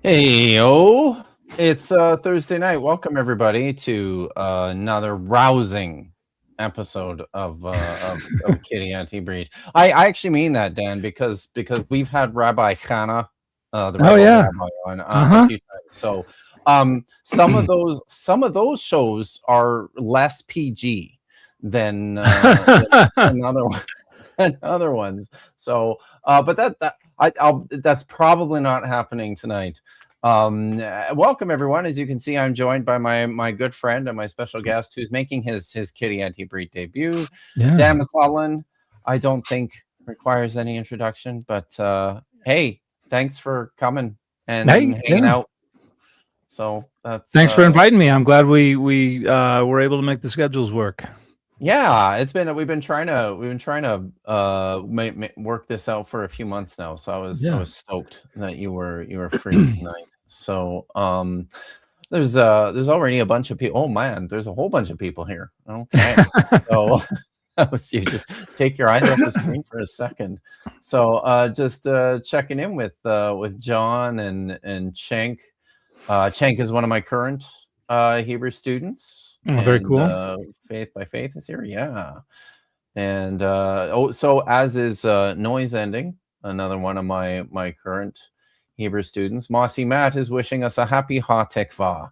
Hey, it's Thursday night. Welcome everybody to another rousing episode of Kitty Anti-Breed. I actually mean that, Dan, because we've had Rabbi Chana, the Oh rebel yeah. rabbi, on a Uh-huh. few times. So some of those shows are less PG than other than other ones. So, but that's probably not happening tonight. Welcome everyone. As you can see, I'm joined by my good friend and my special guest, who's making his Kitty Anti-Breed debut, Dan Yeah. McClellan. I don't think requires any introduction, but hey, thanks for coming and Hey, hanging yeah. out. So that's Thanks for inviting me. I'm glad we were able to make the schedules work. yeah, we've been trying to work this out for a few months now. So I Yeah. was stoked that you were free tonight. So there's already a bunch of people. Oh man, there's a whole bunch of people here. Okay. So you just take your eyes off the screen for a second. So just checking in with John and Cenk. Cenk is one of my current Hebrew students, Oh, very and cool. Faith by Faith is here. Yeah. And so as is Noise Ending, another one of my current Hebrew students. Mossy Matt is wishing us a happy Ha Tikvah,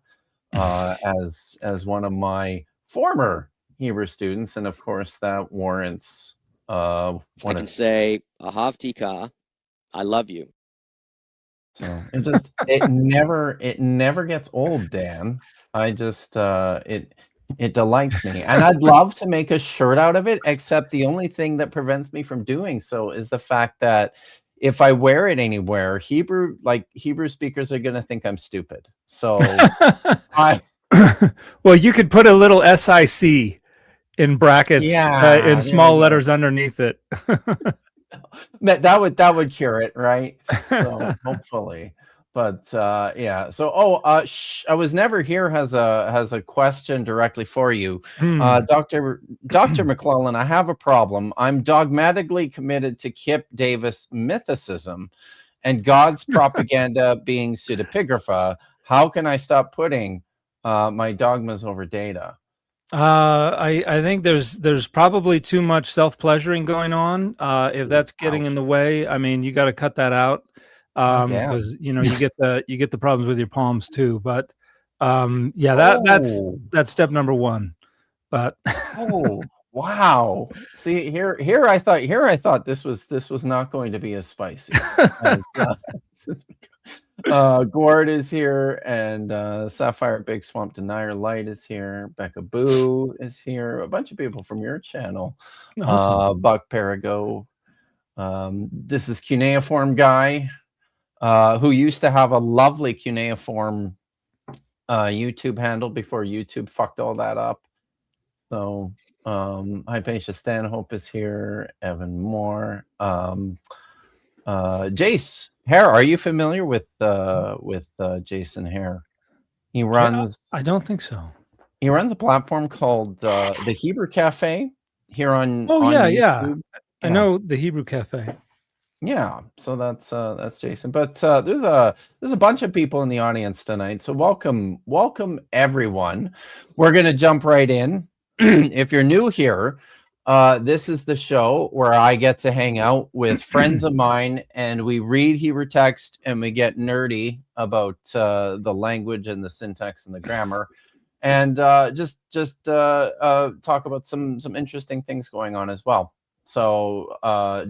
as one of my former Hebrew students, and of course that warrants I one can of. say Ahavtika, I love you. So it never gets old, Dan. I just it delights me. And I'd love to make a shirt out of it, except the only thing that prevents me from doing so is the fact that if I wear it anywhere, Hebrew speakers are gonna think I'm stupid. So I Well, you could put a little SIC in brackets in yeah, there we small go. letters underneath it. That would cure it, right? So hopefully. But yeah. So I was never here has a question directly for you. Hmm. Dr. McClellan, I have a problem. I'm dogmatically committed to Kipp Davis mythicism and God's propaganda being pseudepigrapha. How can I stop putting my dogmas over data? I think there's probably too much self-pleasuring going on. If Ooh, that's getting in ouch. the way, I mean, you got to cut that out, Oh damn. because you get the problems with your palms too. But yeah, Oh. that's step number one. But Oh, wow. See, here I thought this was not going to be as spicy as since Gord is here and Sapphire Big Swamp Denier Light is here. Becca Boo is here. A bunch of people from your channel. awesome. Buck Perigo. This is Cuneiform Guy, who used to have a lovely Cuneiform YouTube handle before YouTube fucked all that up. So, Hypatia Stanhope is here, Evan Moore. Jace Hare, are you familiar with Jason Hare? He runs I don't think so. a platform called the Hebrew Cafe here on Oh yeah, yeah. YouTube. I Yeah. know the Hebrew Cafe. Yeah, so that's Jason. But there's a bunch of people in the audience tonight. So welcome everyone. We're gonna jump right in. If you're new here, this is the show where I get to hang out with friends of mine and we read Hebrew text and we get nerdy about the language and the syntax and the grammar and just talk about some interesting things going on as well. So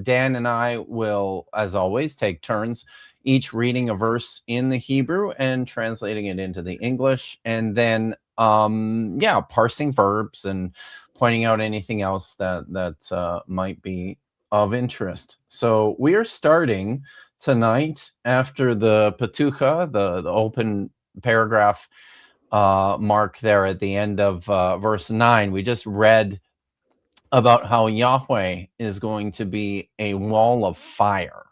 Dan and I will, as always, take turns, each reading a verse in the Hebrew and translating it into the English, and then yeah, parsing verbs and pointing out anything else that might be of interest. So we are starting tonight after the Patucha, the open paragraph mark there at the end of verse 9. We just read about how Yahweh is going to be a wall of fire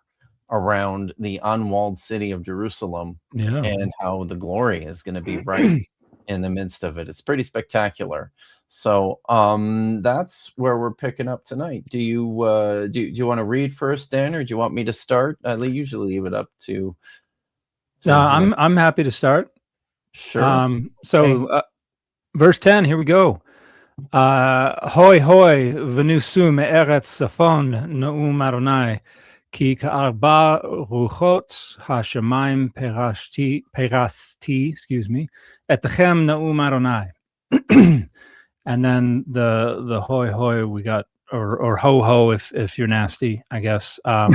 around the unwalled city of Jerusalem, Yeah. and how the glory is going to be right in the midst of it. It's pretty spectacular. So that's where we're picking up tonight. Do you want to read first, Dan, or do you want me to start? I usually leave it up to So I'm happy to start. sure. So verse 10, here we go. Hoi hoi v'nusu me'eretz safon na'um Adonai ki ka'arba ruchot hashamayim perasti, excuse me, etechem na'um Adonai. And then the hoi hoi we got, or ho ho if you're nasty, I guess. Our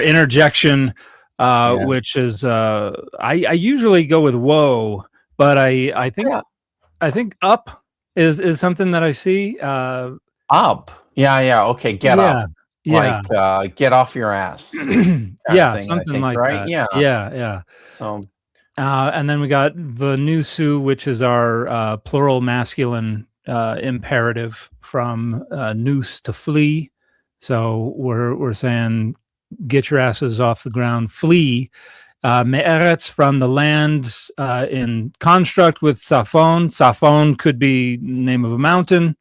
interjection, which is I usually go with whoa, but I think up is something that I see. Up. Yeah. Okay. Get up. Yeah. Like get off your ass. Yeah, Thing, something think, like right? that. Yeah. Yeah. So And then we got the nusu, which is our plural masculine imperative from noose to flee. So we're saying get your asses off the ground, flee. Me'eretz, from the land, in construct with safon. Safon could be name of a mountain.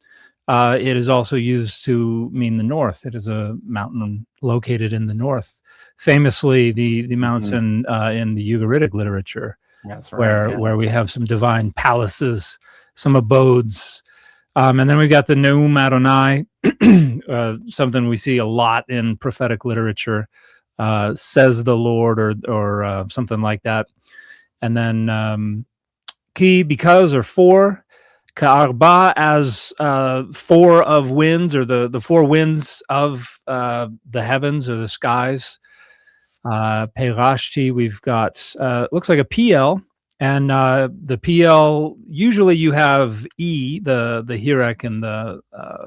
It is also used to mean the north. It is a mountain located in the north. Famously, the mountain in the Ugaritic literature, that's right. where we have some divine palaces, some abodes. And then we got the Neum Adonai, something we see a lot in prophetic literature, says the Lord, or something like that. And then ki, because, or for, ka'arba, as four of winds, or the four winds of the heavens or the skies. Perashti, we've got looks like a PL, and the PL, usually you have E, the hirek in the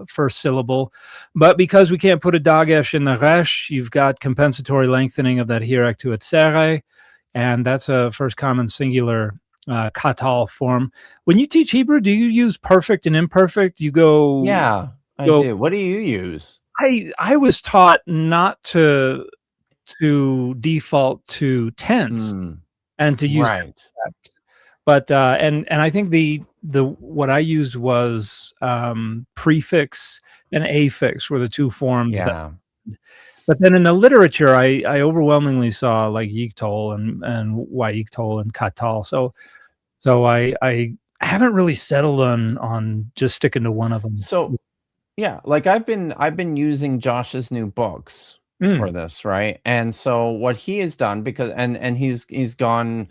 first syllable, but because we can't put a dagesh in the resh, you've got compensatory lengthening of that hirek to a tsere, and that's a first common singular katal form. When you teach Hebrew, do you use perfect and imperfect? You go, Yeah, I do. What do you use? I was taught not to default to tense and to use perfect. But and I think the what I used was prefix and affix were the two forms. Yeah. But then in the literature, I overwhelmingly saw like yiktol and wayiktol and katal. So I haven't really settled on just sticking to one of them. So yeah, like I've been using Josh's new books for this, right? And so what he has done, because and he's gone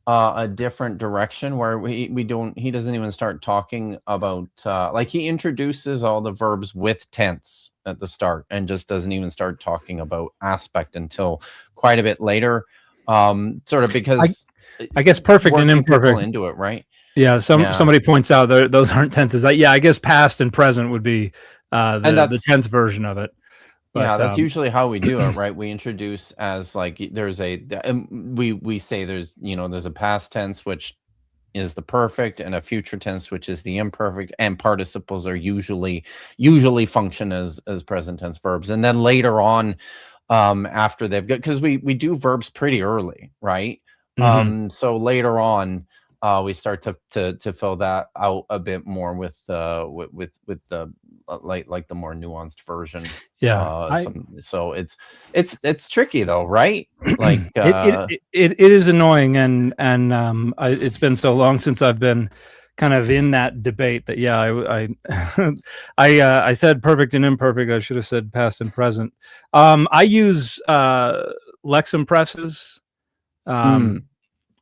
a different direction where he doesn't even start talking about like he introduces all the verbs with tense at the start and just doesn't even start talking about aspect until quite a bit later, sort of because I guess perfect and imperfect into it, right? Yeah, somebody points out those aren't tenses. I guess past and present would be the tense version of it. But, yeah, that's usually how we do it, right? We introduce as like there's a we say there's there's a past tense which is the perfect and a future tense which is the imperfect, and participles are usually function as present tense verbs, and then later on after they've got, because we do verbs pretty early, right? So later on we start to fill that out a bit more with the like the more nuanced version. So it's tricky though, right? Like it is annoying, and it's been so long since I've been kind of in that debate that I said perfect and imperfect. I should have said past and present. I use Lexham Presses.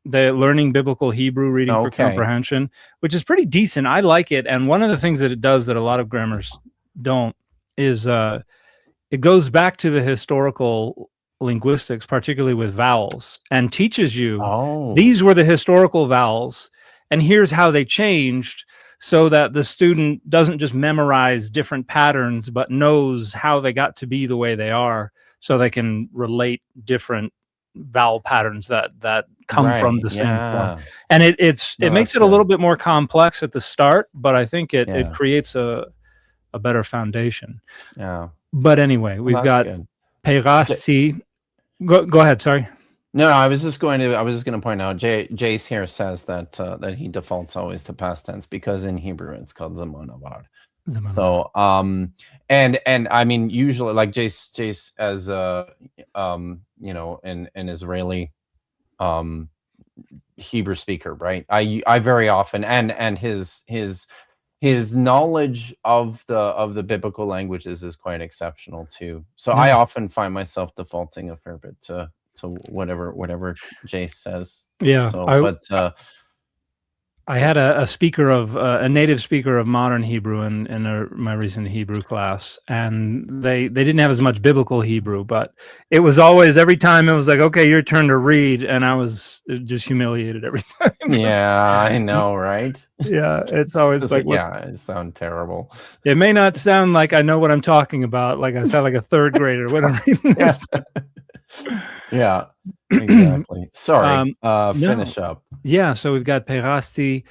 The Learning Biblical Hebrew Reading for Comprehension, which is pretty decent. I like it. And one of the things that it does that a lot of grammars don't is it goes back to the historical linguistics, particularly with vowels, and teaches you these were the historical vowels, and here's how they changed, so that the student doesn't just memorize different patterns, but knows how they got to be the way they are, so they can relate different vowel patterns that come from the same form. And it makes it a little bit more complex at the start, but I think it creates a better foundation. But anyway, we've got Perasti. Go ahead, sorry. No, I was just going to point out, Jace here says that he defaults always to past tense because in Hebrew it's called zaman avar. So and I mean usually like Jace as an Israeli Hebrew speaker, right? I very often, and his knowledge of the biblical languages is quite exceptional too. So I often find myself defaulting a fair bit to whatever Jace says. Yeah. So, but I had a speaker of a native speaker of modern Hebrew in my recent Hebrew class, and they didn't have as much biblical Hebrew, but it was always, every time it was like, okay, your turn to read, and I was just humiliated every time. Yeah, I know, right? Yeah, it's always like, yeah, it sounds terrible. It may not sound like I know what I'm talking about, like I sound like a third grader when I'm reading this. Yeah, exactly. Sorry, finish up. Yeah, so we've got perasti,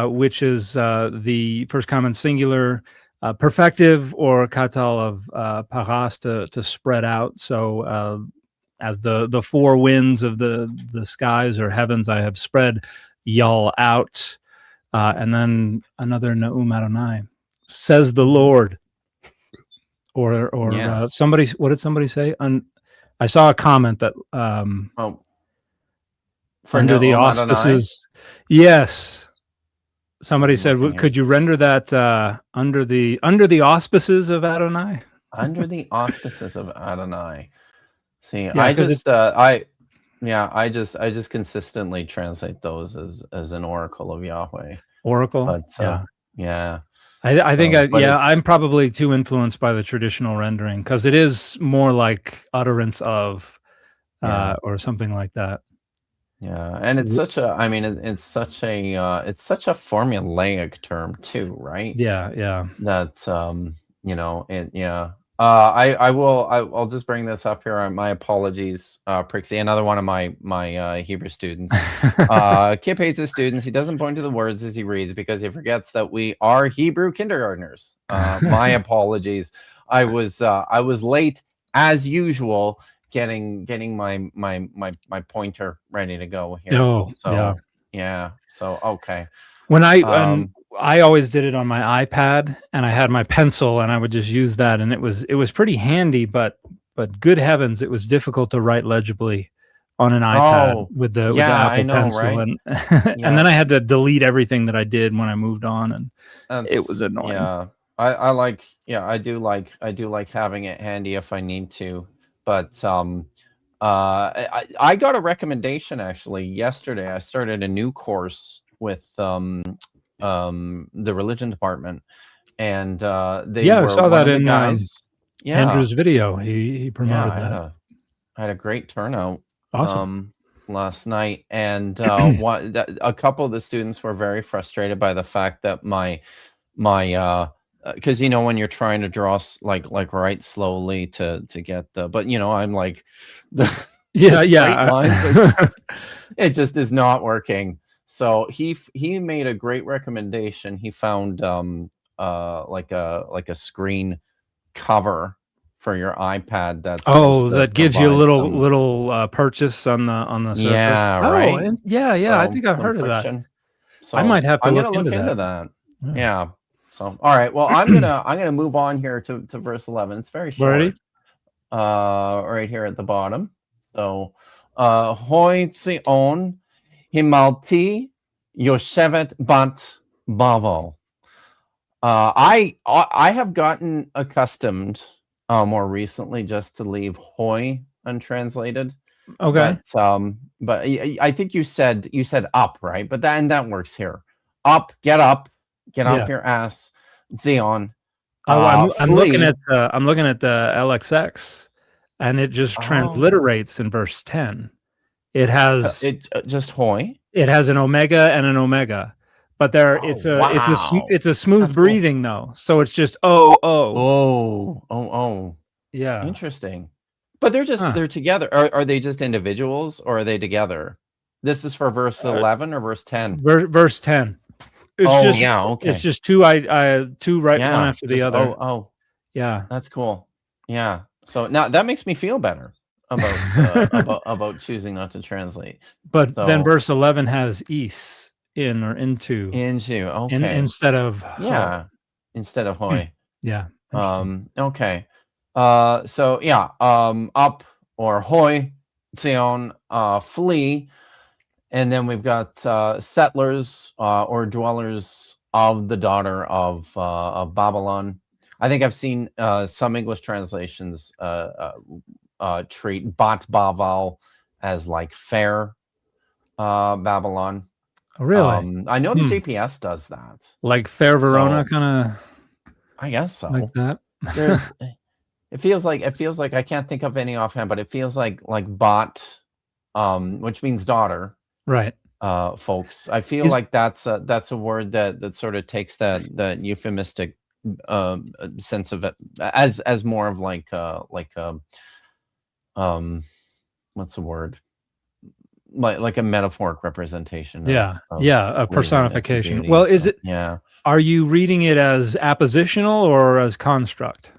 which is the first common singular, perfective or katal of paras, to spread out. So as the four winds of the skies or heavens, I have spread y'all out. And then another Na'um Adonai, says the Lord. Or Yes. somebody, what did somebody say? I saw a comment that under the auspices. Yes. Somebody said, could you render that under the auspices of Adonai? Under the auspices of Adonai. See, yeah, I just consistently translate those as an oracle of Yahweh. Oracle. But yeah. I think I'm probably too influenced by the traditional rendering, because it is more like utterance of or something like that. Yeah, and it's such a, I mean, it's such a formulaic term too, right? Yeah. That you know, I'll just bring this up here. My apologies, Prixie, another one of my Hebrew students. Kipp hates his students. He doesn't point to the words as he reads because he forgets that we are Hebrew kindergartners. My apologies. I was late as usual, getting my pointer ready to go here. So okay. When I always did it on my iPad, and I had my pencil, and I would just use that, and it was pretty handy, but good heavens, it was difficult to write legibly on an iPad with the Apple Pencil, right? And then I had to delete everything that I did when I moved on, and it was annoying. Yeah, I do like having it handy if I need to, but I got a recommendation actually yesterday. I started a new course with the religion department, and they were I saw that in guys. Andrew's video. He promoted that. I had a great turnout. Awesome. Last night, and a couple of the students were very frustrated by the fact that my because when you're trying to draw like write slowly to get but I'm like the straight lines are it just is not working. So he made a great recommendation. He found like a screen cover for your iPad that gives you a little purchase on the surface. Right. I think I've heard of that. So I might have to look into that. Yeah. So all right, well, I'm gonna move on here to verse 11. It's very short. Ready? Right here at the bottom. So Hoi Tzion Himalti Yoshevet Bat Bavel. I have gotten accustomed more recently just to leave Hoi untranslated. Okay. But I think you said up, right? But that works here. Up, get off your ass, Zion. I'm looking at the LXX, and it just transliterates in verse 10. It has just Hoi. It has an omega and an omega, but it's a smooth breathing though. So it's just yeah. Interesting. But they're just they're together. Are they just individuals, or are they together? This is for verse 11 or verse 10? Verse 10. It's okay. It's just two right one after the other. Yeah. That's cool. Yeah. So now that makes me feel better about about choosing not to translate. But then verse 11 has is in or into. Okay. Instead of instead of Hoi. Yeah. Okay. So up or Hoi Sion, flee. And then we've got settlers or dwellers of the daughter of Babylon. I think I've seen some English translations treat Bat Baval as like fair Babylon. Oh, really? I know the JPS does that. Like fair Verona, kind of. I guess so. Like that. There's. It feels like I can't think of any offhand, but it feels like Bat, which means daughter. Right. Folks, I feel like that's a word that sort of takes that euphemistic sense of it as more of like what's the word, like a metaphoric representation. Yeah, of a personification. Well, is it? Yeah. Are you reading it as appositional or as construct?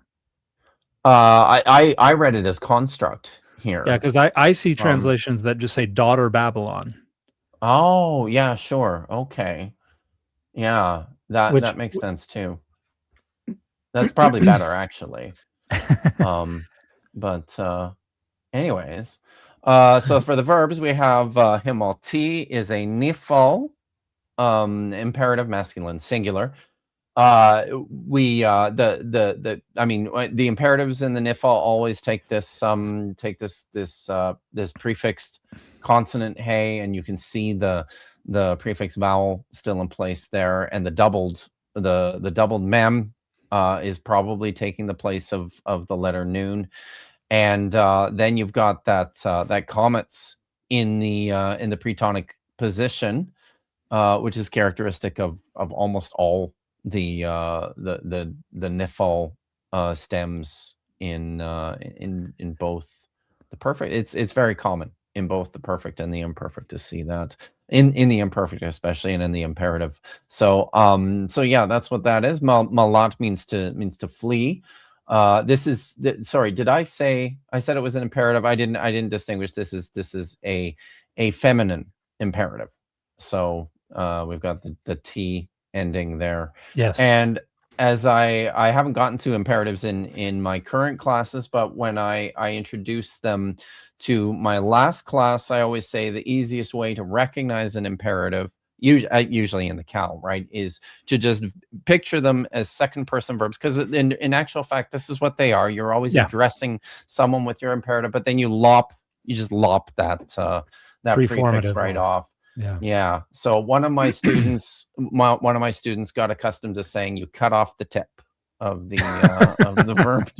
I read it as construct here. Yeah, because I see translations that just say daughter Babylon. Oh, yeah, sure. Okay. Yeah, that makes sense too. That's probably better actually. But anyways, so for the verbs we have himalti is a nifal, imperative masculine singular. The imperatives in the nifal always take this this prefixed consonant hey, and you can see the prefix vowel still in place there, and the doubled mem is probably taking the place of the letter noon, and then you've got that comets in the pretonic position, which is characteristic of almost all the nifal stems in both the perfect. It's very common in both the perfect and the imperfect to see that in the imperfect especially, and in the imperative. So yeah, that's what that is. Malat means to flee. This is sorry, did I said it was an imperative? I didn't distinguish. This is a feminine imperative. So we've got the T ending there. Yes. And as I haven't gotten to imperatives in my current classes, but when I introduce them to my last class, I always say the easiest way to recognize an imperative, usually in the Cal, right, is to just picture them as second person verbs, because in actual fact, this is what they are. You're always addressing someone with your imperative, but then you just lop that prefix right off. Yeah. So one of my students got accustomed to saying you cut off the tip of the of the verb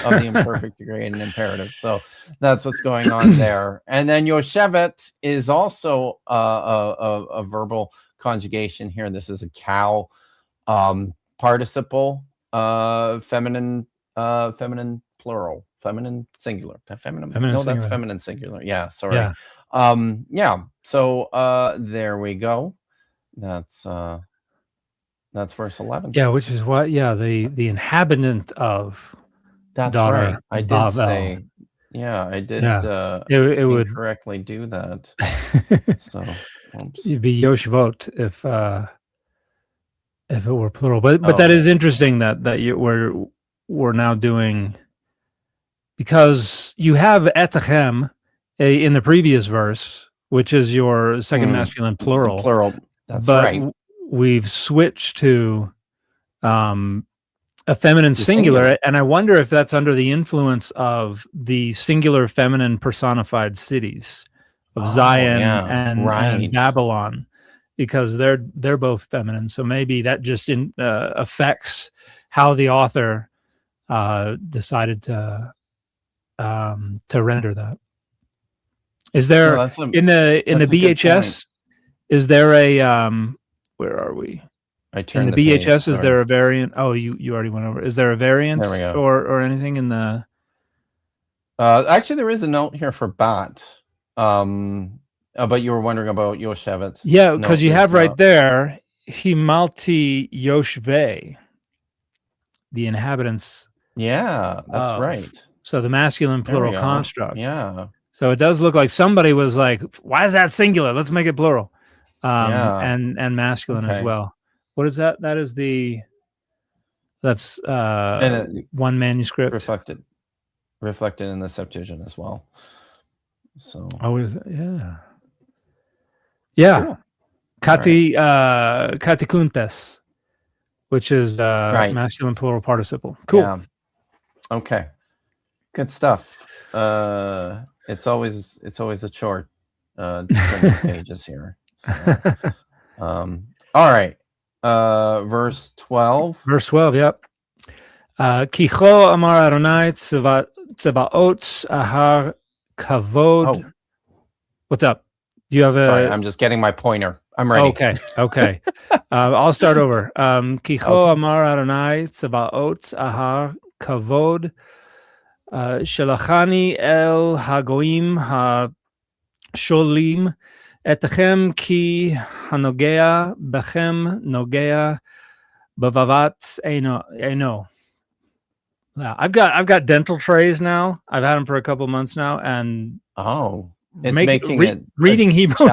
of the imperfect degree in an imperative. So that's what's going on there. And then Yoshevet is also a verbal conjugation here. This is a cow participle, feminine plural, feminine singular, feminine no, singular. That's feminine singular. Yeah, sorry. Yeah. So there we go. That's verse 11. Yeah, which is what the inhabitant of. That's right. I did say. Yeah, I did. It would correctly do that. So you'd be Yoshvot if it were plural. But that is interesting that we're now doing, because you have etachem in the previous verse, which is your second masculine plural. The plural. That's but right. We've switched to a feminine singular, and I wonder if that's under the influence of the singular feminine personified cities of Zion and Babylon, because they're both feminine. So maybe that just affects how the author decided to render that. Is there in the BHS? Is there a where are we? In the BHS, is there a variant? Oh, you already went over. Is there a variant or anything in the? Actually, there is a note here for bat. But you were wondering about Yoshevet. Yeah, because you have right there Himalti Yoshve, the inhabitants. Yeah, that's right. So the masculine plural construct. Yeah. So it does look like somebody was like, "Why is that singular? Let's make it plural." And masculine as well. What is that? That's one manuscript reflected in the Septuagint as well. So yeah. Katikuntes, which is masculine plural participle. Cool. Yeah. Okay. Good stuff. It's always a chore turning pages here. So, all right. Verse 12. Verse 12. Yep. Kicho amar Adonai tzebaot ahar kavod. Oh. What's up? Do you have a? Sorry, I'm just getting my pointer. I'm ready. Okay. I'll start over. Kicho amar Adonai tzebaot ahar kavod. Shelachani el hagoim ha-sholim etechem ki hanogea bechem nogea bavavat eno. Yeah, I've got dental trays now. I've had them for a couple months now, and reading Hebrew.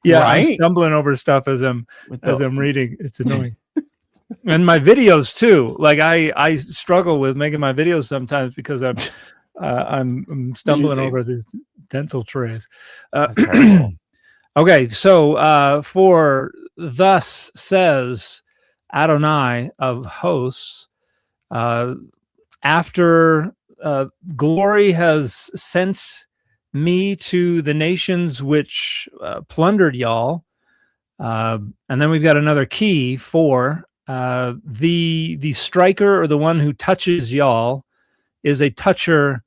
Yeah, right? I'm stumbling over stuff as I'm reading. It's annoying. And my videos too. Like I struggle with making my videos sometimes because I'm stumbling over these dental trays. Okay, so for thus says Adonai of hosts, after glory has sent me to the nations which plundered y'all, and then we've got another key for the striker, or the one who touches y'all, is a toucher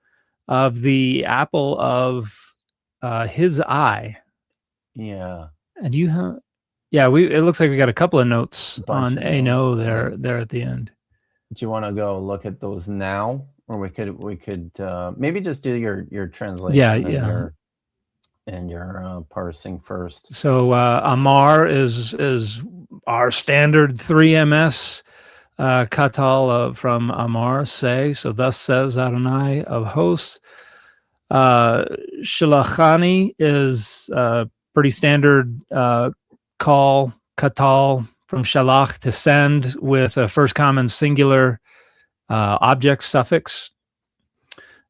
of the apple of his eye. Yeah. And you have, it looks like we got a couple of notes on Ano there at the end. Do you want to go look at those now, or we could maybe just do your translation and your parsing first. So Amar is our standard 3ms katal from Amar, say. So thus says Adonai of hosts. Shalachani is pretty standard call, katal, from shalach, to send, with a first common singular object suffix.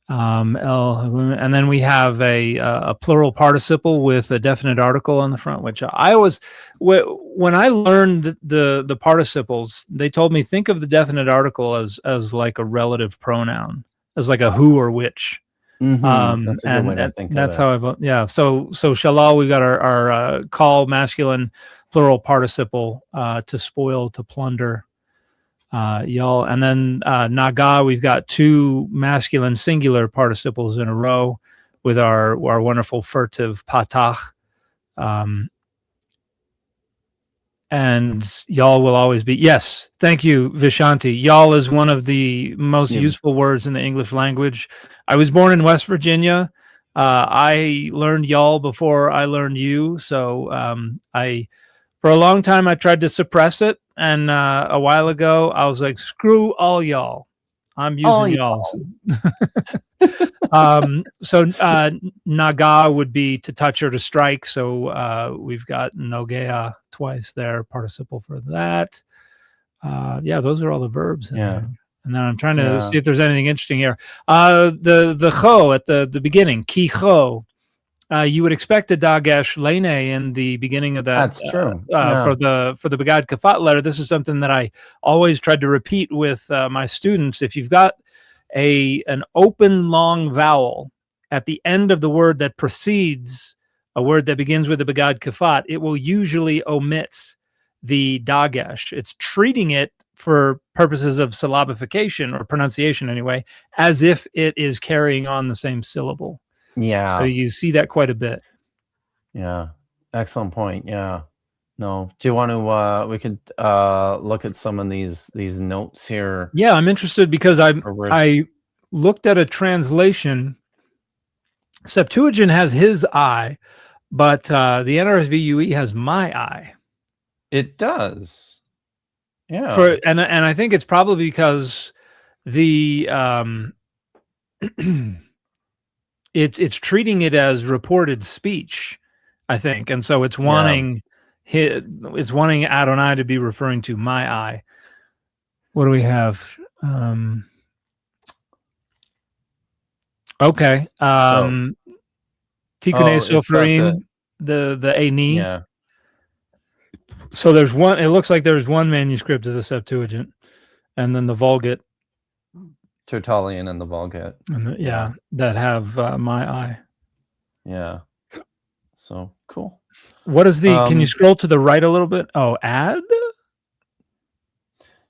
And then we have a plural participle with a definite article on the front, which I always, when I learned the participles, they told me, think of the definite article as like a relative pronoun, as like a who or which. That's a good way to think of it. That's how I've, so shalal, we got our call, masculine plural participle, to spoil, to plunder. Y'all, and then naga, we've got two masculine singular participles in a row with our wonderful furtive patach. And y'all will always be, yes, thank you, Vishanti. Y'all is one of the most useful words in the English language. I was born in West Virginia. I learned y'all before I learned you. So for a long time, I tried to suppress it. And a while ago, I was like, screw all y'all. I'm using y'all. So naga would be to touch or to strike. So we've got nogea twice there, participle for that. Those are all the verbs in there. And then I'm trying to see if there's anything interesting here. The cho at the beginning, ki cho. You would expect a dagesh lene in the beginning of that. That's true. For the Begad Kafat letter. This is something that I always tried to repeat with my students. If you've got an open long vowel at the end of the word that precedes a word that begins with the Begad Kafat, it will usually omit the dagesh. It's treating it, for purposes of syllabification or pronunciation anyway, as if it is carrying on the same syllable. Yeah. So you see that quite a bit. Yeah. Excellent point. Yeah. No. Do you want to we could look at some of these notes here? Yeah, I'm interested because I looked at a translation. Septuagint has his eye, but the NRSV UE has my eye. It does. Yeah. And I think it's probably because the it's treating it as reported speech, I think, and so it's wanting Adonai to be referring to my eye. What do we have? Okay. Tikkun it's got Soferim, the Ani. Yeah. So there's one. It looks like there's one manuscript of the Septuagint, and then the Vulgate, Tertullian and the Vulgate. and that have my eye. Yeah. So cool. What is the? Can you scroll to the right a little bit? Oh, add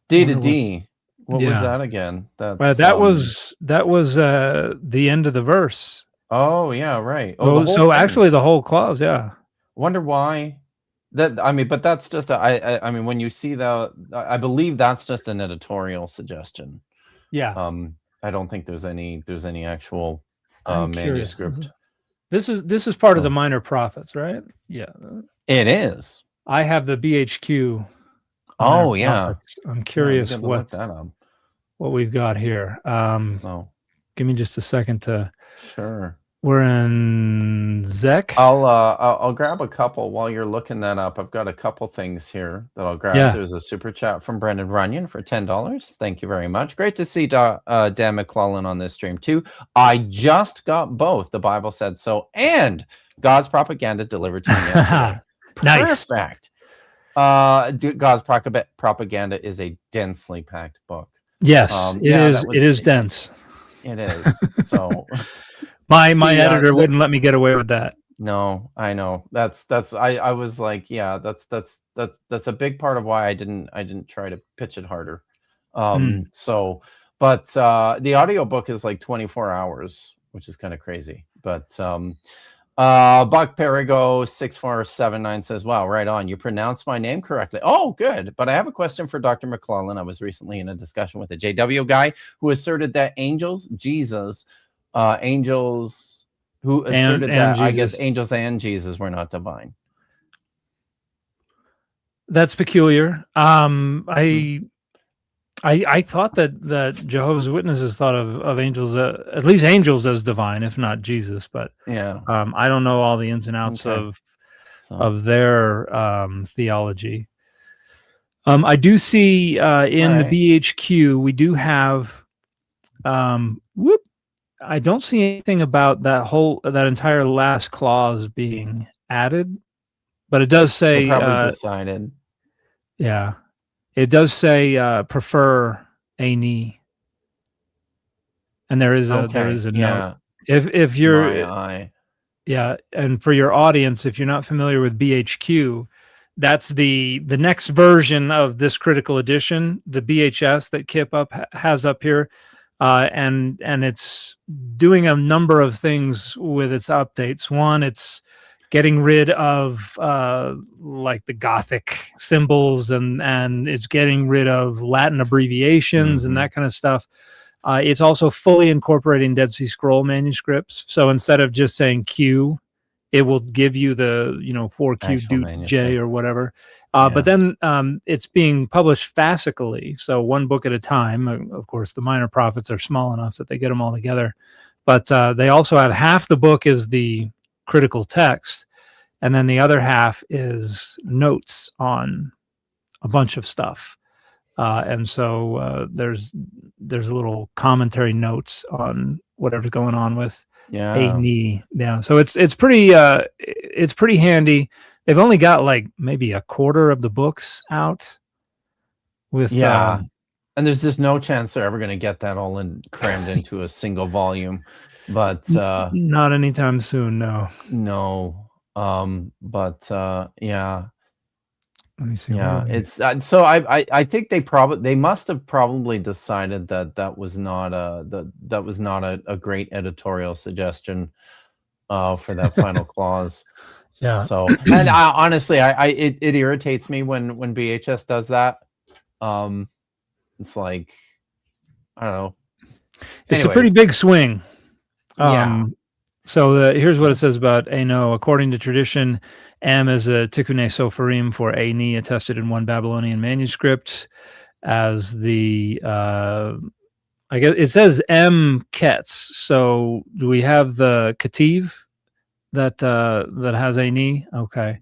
D to D. What was that again? That was the end of the verse. Oh yeah, right. Oh, so actually the whole clause. Yeah. Wonder why. But that's just I mean, when you see that, I believe that's just an editorial suggestion. Yeah. I don't think there's any actual manuscript. This is part of the Minor Prophets, right? Yeah. It is. I have the BHQ. Oh yeah. Prophets. I'm curious what we've got here. Give me just a second to. Sure. We're in Zek. I'll grab a couple while you're looking that up. I've got a couple things here that I'll grab. There's a super chat from Brendan Runyon for $10. Thank you very much. Great to see Dan McClellan on this stream too. I just got both. The Bible Said So and God's Propaganda delivered to me yesterday. Nice. Perfect. God's Propaganda is a densely packed book. Yes, it is dense. It is. So my editor wouldn't let me get away with that. No, I know. I was like, yeah, that's a big part of why I didn't try to pitch it harder. So, but the audiobook is like 24 hours, which is kind of crazy. But Buck Perigo 6479 says, wow, right on. You pronounced my name correctly. Oh, good. But I have a question for Dr. McClellan. I was recently in a discussion with a JW guy who asserted that angels and Jesus were not divine. That's peculiar. I thought that Jehovah's Witnesses thought of angels, at least angels, as divine, if not Jesus. But I don't know all the ins and outs of their theology. I do see in the BHQ we do have. I don't see anything about that entire last clause being added, but it does say probably decided. Yeah. It does say prefer Ani, and there is a note. If you're and for your audience, if you're not familiar with BHQ, that's the next version of this critical edition, the BHS that Kipp has up here, and it's doing a number of things with its updates. One, it's getting rid of like the Gothic symbols and it's getting rid of Latin abbreviations and that kind of stuff. It's also fully incorporating Dead Sea Scroll manuscripts. So instead of just saying Q, it will give you the 4Q or whatever. But then it's being published fascically, so one book at a time. Of course, the Minor Prophets are small enough that they get them all together. But they also have half the book is the critical text, and then the other half is notes on a bunch of stuff, and so there's a little commentary notes on whatever's going on with Ani. So it's pretty handy. They've only got like maybe a quarter of the books out with and there's just no chance they're ever going to get that all crammed into a single volume. But not anytime soon. No. But let me see. It's so I think they must have probably decided that was not a great editorial suggestion for that final clause. So, and honestly, it irritates me when BHS does that. It's like, I don't know. It's a pretty big swing. So here's what it says about Ano. According to tradition, M is a Tikkun Soferim for Ani, attested in one Babylonian manuscript as the I guess it says M Ketz. So do we have the Ketiv that has Ani? Okay.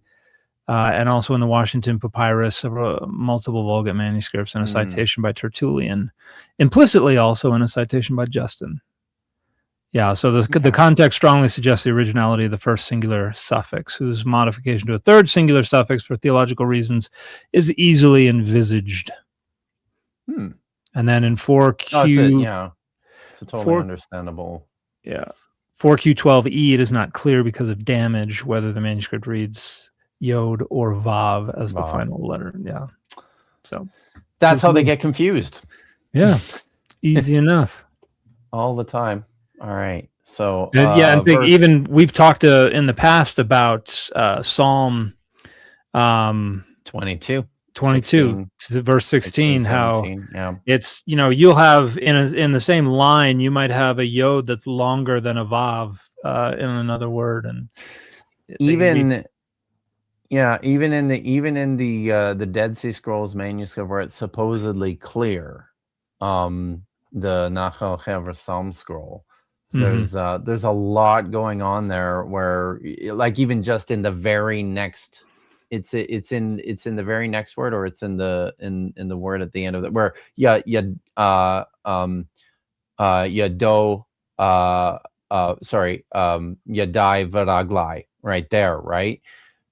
And also in the Washington Papyrus, multiple Vulgate manuscripts and a citation by Tertullian. Implicitly also in a citation by Justin. Yeah, so the context strongly suggests the originality of the first singular suffix, whose modification to a third singular suffix for theological reasons is easily envisaged. And then in 4Q... it's a totally understandable. Yeah. 4Q12E, it is not clear because of damage whether the manuscript reads Yod or Vav as the final letter. Yeah. So that's how they get confused. Yeah. Easy enough. All the time. All right. So and even we've talked in the past about Psalm 22 verse 16 how it's, you'll have in the same line, you might have a Yod that's longer than a Vav in another word, and even in the Dead Sea Scrolls manuscript where it's supposedly clear, the Nachal Hever Psalm scroll, there's a lot going on there where, like, even just in the very next, it's in the very next word, or it's in the word at the end of it, where yado yadai varaglai, right there, right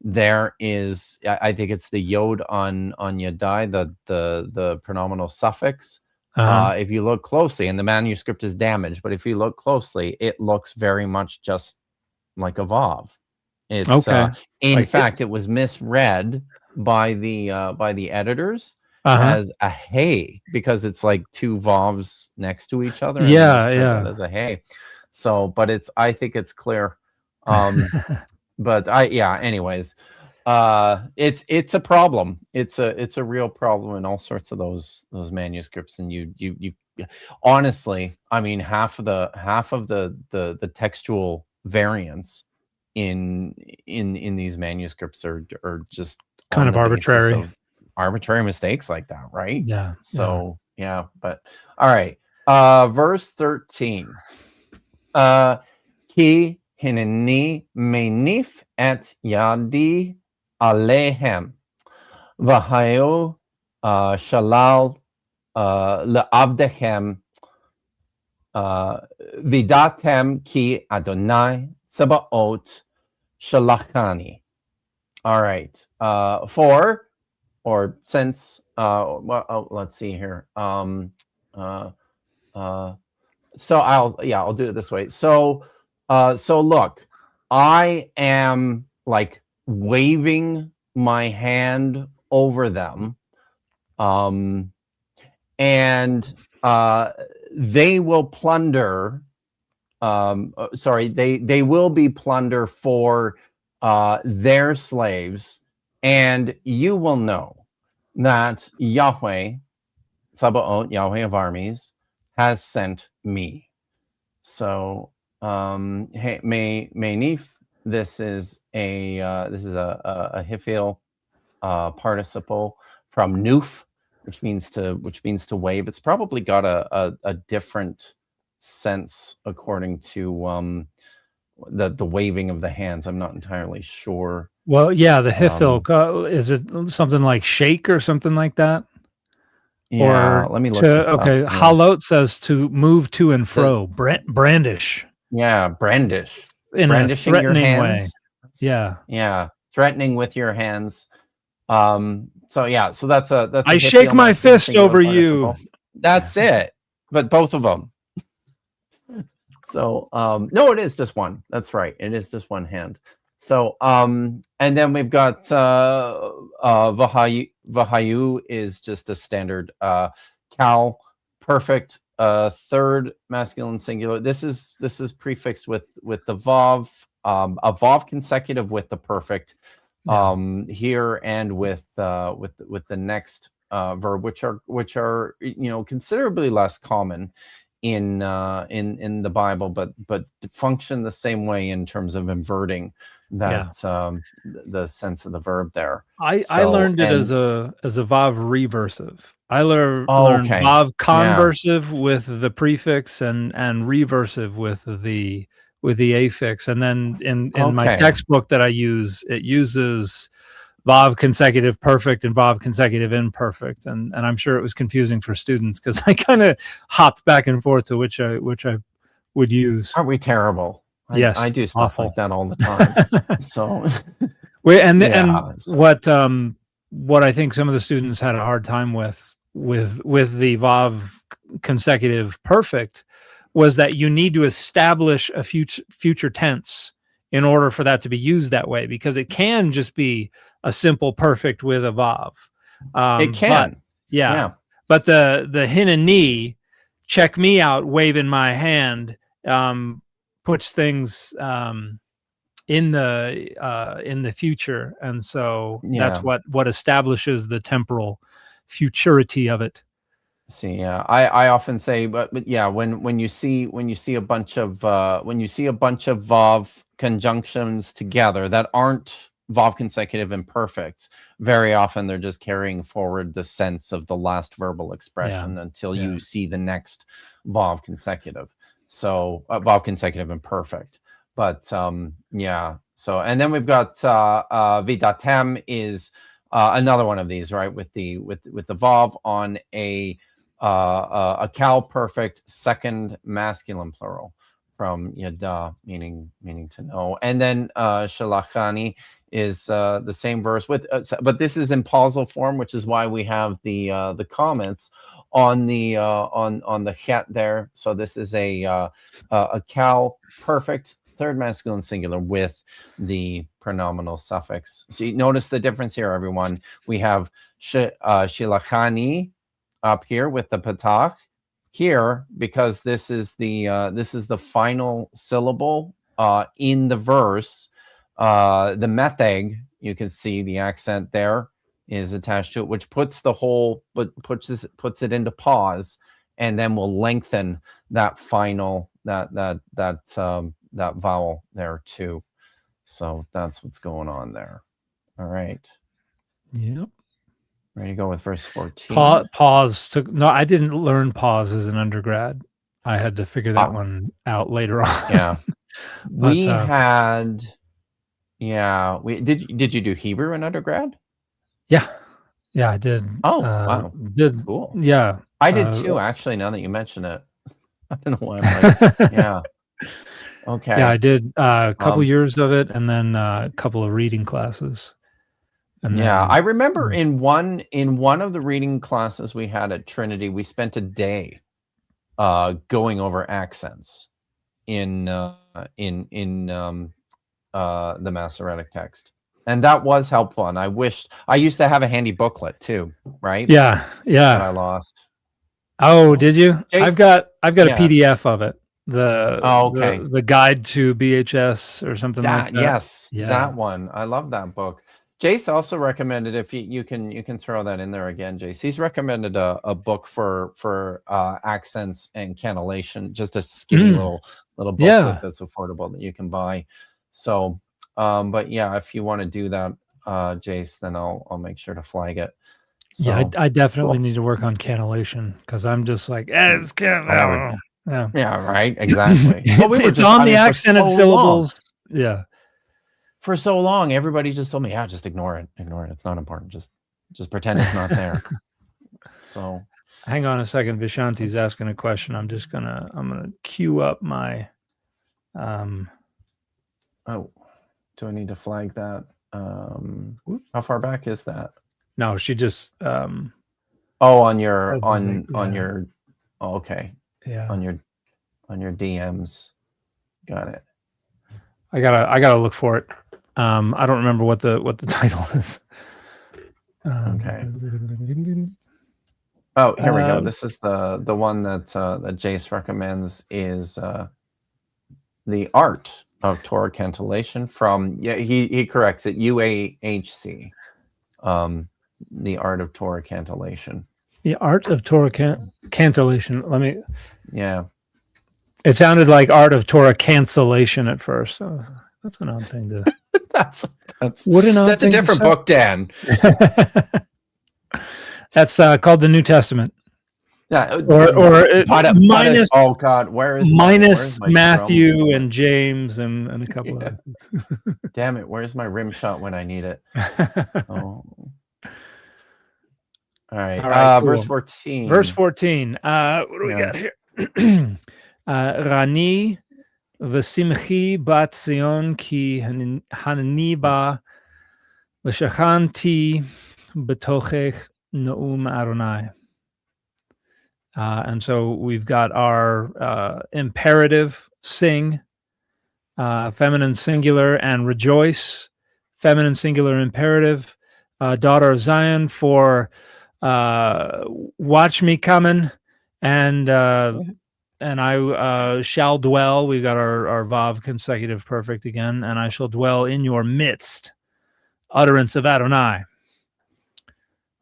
there is, I think it's the yod on yadai, the pronominal suffix. If you look closely, and the manuscript is damaged, but if you look closely, it looks very much just like a vav. It's in fact, it was misread by the editors as a hey, because it's like two vavs next to each other. And that as a hey. So, but I think it's clear. But anyways, it's a problem. It's a real problem in all sorts of those manuscripts. And you honestly, I mean, half of the textual variants in these manuscripts are just kind of arbitrary mistakes like that, right? Yeah. So but all right. Verse 13. Ki hineni menif et yadi alehem v'hayo shalal le'avdechem vidatem ki Adonai Sabaot shalachani. All right. Since let's see here. So I'll do it this way. So look, I am like waving my hand over them, and they will plunder. They will be plunder for their slaves, and you will know that Yahweh Sabaoth, Yahweh of armies, has sent me. So Menif, this is a Hifil participle from Nuf, which means to wave. It's probably got a different sense according to the waving of the hands. I'm not entirely sure. Well, the Hifil, is it something like shake or something like that? Yeah, let me look this up. Okay, Halot says to move to and fro, brandish. Yeah, brandish. In brandishing a your hands. Way. Yeah, threatening with your hands. So that's I shake my fist over you. That's it. But both of them. So no, it is just one. That's right. It is just one hand. So and then we've got Vahayu is just a standard Cal perfect third masculine singular. This is prefixed with the Vav, a Vav consecutive with the perfect here, and with the next verb, which are considerably less common in the Bible, but function the same way in terms of inverting that the sense of the verb there. I learned it as a Vav reversive. I learned Vav conversive with the prefix and reversive with the affix, and then in my textbook that I use, it uses Vav consecutive perfect and Vav consecutive imperfect, and I'm sure it was confusing for students because I kind of hopped back and forth to which I would use. Aren't we terrible? Yes, I do stuff awful. like that all the time. So, what I think some of the students had a hard time with the Vav consecutive perfect was that you need to establish a future tense in order for that to be used that way, because it can just be a simple perfect with a Vav. it can. But the hineni, check me out, waving my hand, puts things in the future, and so that's what establishes the temporal futurity of it. See, I often say, but yeah, when you see a bunch of Vav conjunctions together that aren't Vav consecutive and perfect, very often they're just carrying forward the sense of the last verbal expression until you see the next Vav consecutive. So Vav consecutive and perfect. But so, and then we've got Vidatem is another one of these, right? With the Vav on a Cal perfect second masculine plural from Yada, meaning to know. And then Shalachani is the same verse with, but this is in pausal form, which is why we have the comments on the chet there. So this is a Cal perfect third masculine singular with the pronominal suffix. So you notice the difference here, everyone. We have Shilachani up here with the patach here, because this is the final syllable in the verse. The metheg, you can see the accent there is attached to it, which puts the whole, but puts it into pause, and then will lengthen that final that vowel there too. So that's what's going on there. All right. Yep. Ready to go with verse 14. Pause took, no, I didn't learn pause as an undergrad. I had to figure that one out later on. Yeah. We had, did you do Hebrew in undergrad? Yeah, I did. Oh, wow. Did cool. Yeah. I did too, actually, now that you mention it. I don't know why I'm like, yeah. Okay. Yeah, I did a couple years of it, and then a couple of reading classes. And then, I remember in one of the reading classes we had at Trinity, we spent a day going over accents in the Masoretic text, and that was helpful. And I used to have a handy booklet too, right? Yeah. That I lost. Oh, did you? I've got a PDF of it. The guide to BHS or something like that. Yes, that one. I love that book. Jace also recommended, if you can throw that in there again, Jace. He's recommended a book for accents and cannellation, just a skinny little booklet that's affordable that you can buy. So, but yeah, if you want to do that, Jace, then I'll make sure to flag it. So, I definitely need to work on cannellation, because I'm just like, it's cannellation. Yeah, right. Exactly. It's on the accented syllables. Yeah. For so long, everybody just told me, just ignore it. Ignore it. It's not important. Just pretend it's not there. So hang on a second. Vishanti's asking a question. I'm gonna queue up my oh, do I need to flag that? How far back is that? No, she just on your okay. Yeah. On your DMs. Got it. I gotta look for it. I don't remember what the title is. Okay. Oh, here we go. This is the one that Jace recommends, is the art of Torah cantillation from he corrects it, UAHC. The art of Torah cantillation. The art of Torah cantillation. Let me. Yeah. It sounded like art of Torah cancellation at first. So that's an odd thing to. that's a different book, Dan. That's called the New Testament. Yeah, or minus. Oh God, where's Matthew and James and a couple of. Damn it! Where's my rim shot when I need it? All right. Cool. Verse 14. Verse 14. What do we got here? Rani v'simchi bat Zion ki hanani ba v'shachanti betochech Naum Adonai. And so we've got our imperative, sing, feminine singular, and rejoice, feminine singular imperative, daughter of Zion for watch me coming, and I shall dwell. We've got our Vav consecutive perfect again, and I shall dwell in your midst, utterance of Adonai.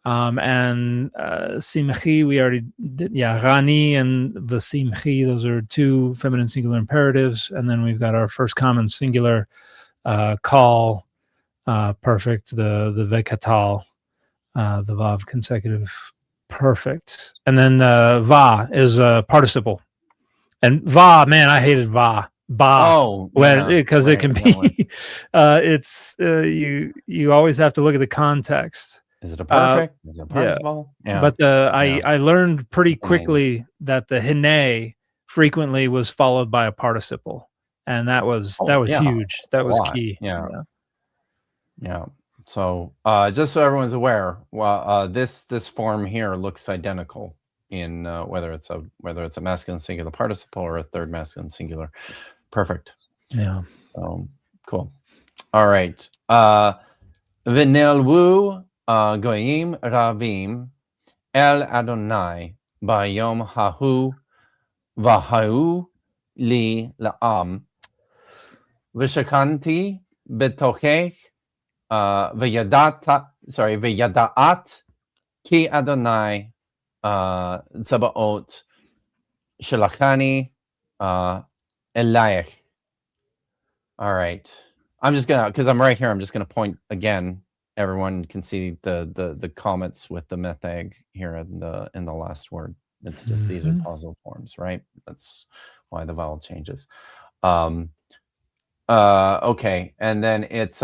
And simchi, we already did, Rani and the simchi, those are two feminine singular imperatives. And then we've got our first common singular call, perfect, the vekatal, the vav consecutive perfect. And then va is a participle. And va, man, I hated va. Ba, because it can be, it's you always have to look at the context. Is it a perfect? Is it a participle? Yeah. But I learned pretty quickly that the hine frequently was followed by a participle, and that was huge. That was key. Yeah. So just so everyone's aware, this form here looks identical in whether it's a masculine singular participle or a third masculine singular perfect. Yeah. So cool. All right. V'nelwu goyim ravim el Adonai bayom hahu v'hahu li la'am v'shakanti betochech v'yada'at ki Adonai tzabaot shalachani elayech. All right. I'm just gonna, because I'm right here, I'm just gonna point again. Everyone can see the comments with the methag here in the last word. It's just these are causal forms, right? That's why the vowel changes. Okay, and then it's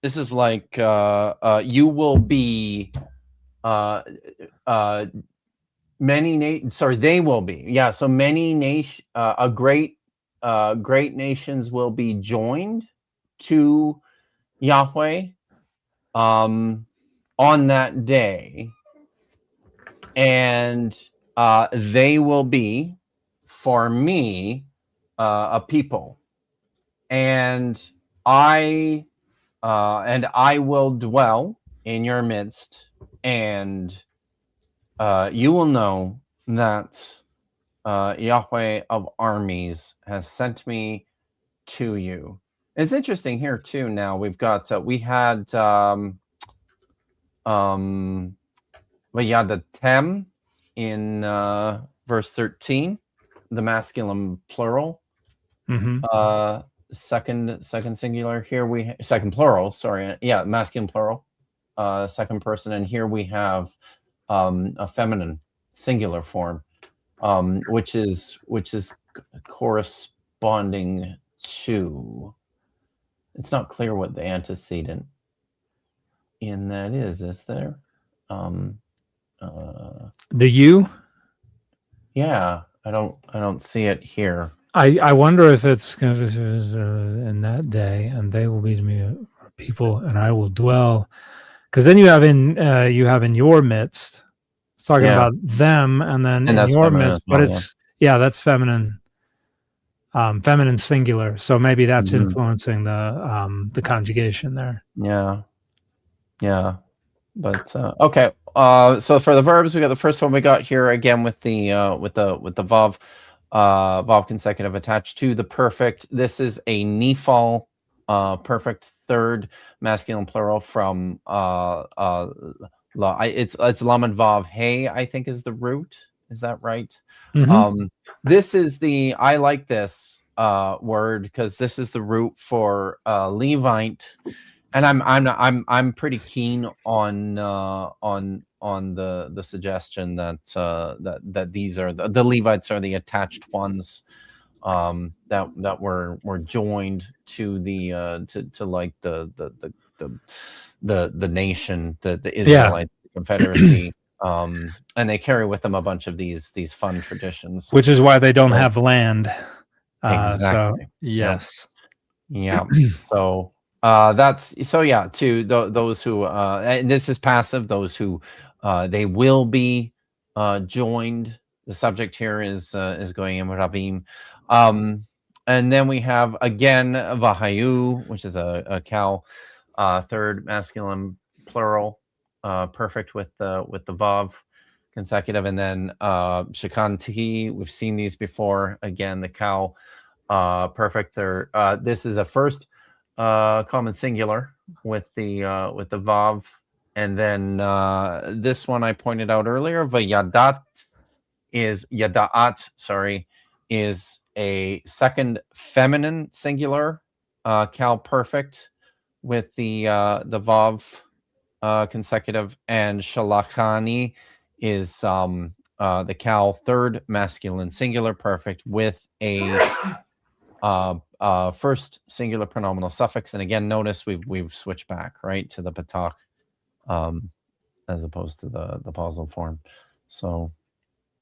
this is like you will be they will be. Yeah, so many great nations will be joined to Yahweh on that day, and they will be for me a people, and I will dwell in your midst, and you will know that Yahweh of armies has sent me to you. It's interesting here too. Now we've got we had tem in verse 13, the masculine plural. Second singular. Here second plural. Sorry, masculine plural. Second person, and here we have a feminine singular form, which is corresponding to. It's not clear what the antecedent in that is there? The you? Yeah, I don't see it here. I wonder if it's in that day, and they will be to me a people, and I will dwell. Because then you have in your midst. It's talking about them, and then in your midst. Well, but it's that's feminine. Feminine singular, so maybe that's influencing the conjugation there. Yeah, but okay. So for the verbs, we got the first one we got here again with the vav consecutive attached to the perfect. This is a nifal perfect third masculine plural from it's lamed vav hey, I think is the root. Is that right? This is I like this word because this is the root for Levite, and I'm pretty keen on the suggestion that these are the Levites are the attached ones that were joined to the to like the nation, the Israelite confederacy. And they carry with them a bunch of these fun traditions, which is why they don't have land. Exactly. So, yes. Yeah. So to those who and this is passive, those who they will be joined. The subject here is Goyim Ravim. And then we have again Vahayu, which is a cow, third masculine plural, perfect with the vav consecutive, and then Shakanti. We've seen these before. Again, the cow, perfect. There. This is a first common singular with the vav, and then this one I pointed out earlier. Vayadat is yadaat. Sorry, is a second feminine singular, cow perfect with the vav consecutive, and shalachani is the cow third masculine singular perfect with a first singular pronominal suffix. And again, notice we've switched back right to the patak as opposed to the pausal form. So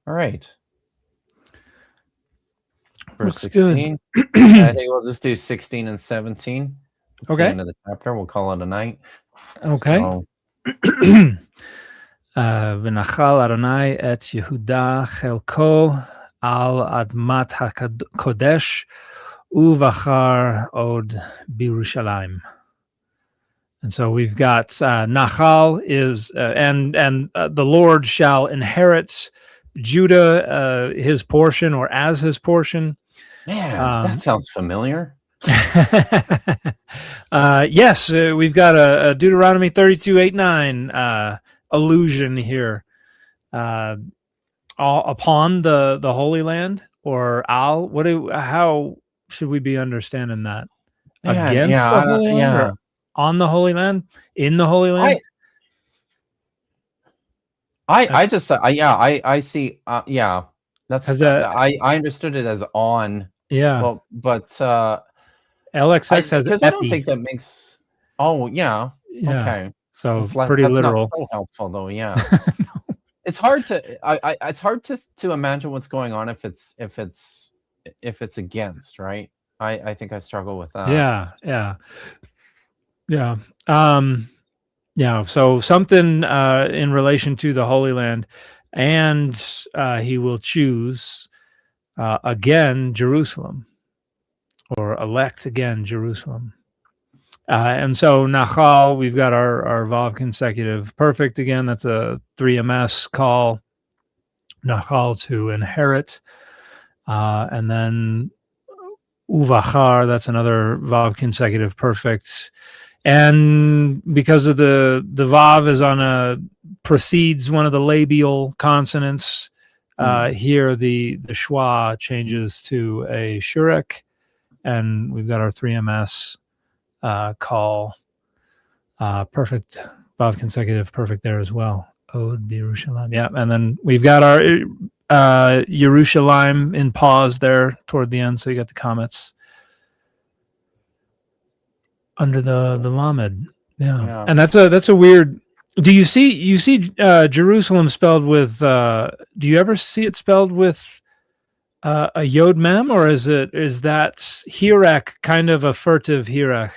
all right, verse 16. I think we'll just do 16 and 17. It's the end of the chapter. We'll call it a night. Okay. So, V'nachal Adonai et Yehuda chelko al admat hakodesh uvachar od b'Yerushalayim. And so we've got Nachal is and the Lord shall inherit Judah, his portion, or as his portion. Man, that sounds familiar. Yes, we've got a Deuteronomy 32:8-9 allusion here upon the Holy Land, or al. How should we be understanding that? Against the Holy Land, or on the Holy Land, in the Holy Land? I see. That's I understood it as on. Yeah. Well, but LXX has because I don't think that makes. Oh yeah. Okay. So pretty literal. Not so helpful though. Yeah. No. It's hard to. It's hard to imagine what's going on if it's against, right? I think I struggle with that. Yeah. So something in relation to the Holy Land, and he will choose again Jerusalem, or elect again Jerusalem. And so Nachal, we've got our vav consecutive perfect again. That's a 3ms call. Nachal, to inherit, and then uvachar, that's another vav consecutive perfect. And because of the vav is precedes one of the labial consonants, here the schwa changes to a shurek, and we've got our 3ms call, perfect, vav consecutive perfect there as well. Od Yerushalayim. Yeah, and then we've got our Yerushalayim in pause there toward the end, so you got the comments under the lamed. Yeah. And that's a weird. Do you see Jerusalem spelled with? Do you ever see it spelled with a yod mem, or is that hirek kind of a furtive hirek?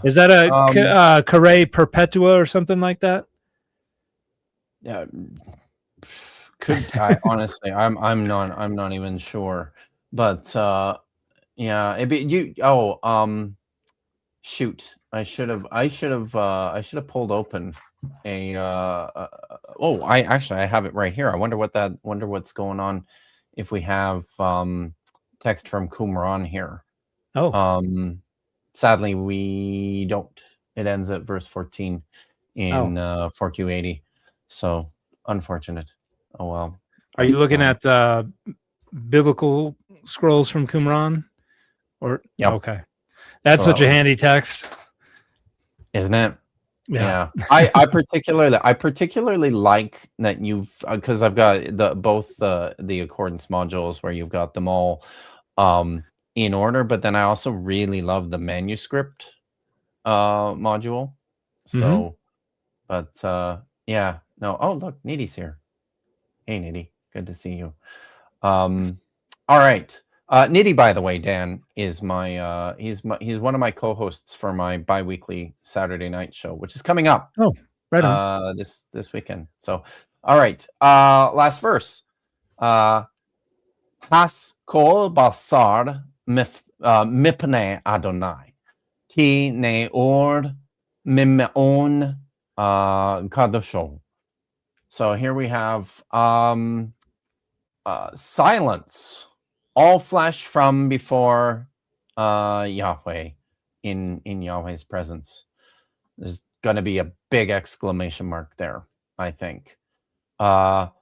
Is that a kare perpetua or something like that? Yeah. Honestly, I'm not even sure, but yeah, it'd be you. Shoot, I should have pulled open a. I have it right here. I wonder what's going on if we have text from Qumran here. Sadly we don't. It ends at verse 14 in 4Q80. So unfortunate. Oh well. Are you looking at biblical scrolls from Qumran? Or okay, that's such a handy text, isn't it? Yeah. I particularly like that you've, because I've got both the accordance modules where you've got them all in order, but then I also really love the manuscript module. So, but yeah, No. Oh, look, Nidhi's here. Hey, Nidhi. Good to see you. All right. Nidhi, by the way, Dan, is he's one of my co-hosts for my bi-weekly Saturday night show, which is coming up. Oh, right on. This weekend. So, all right. Last verse. Has kol basar mipne Adonai. Ki neor mimeon kadosho. So here we have silence, all flesh from before Yahweh, in Yahweh's presence. There's going to be a big exclamation mark there, I think. For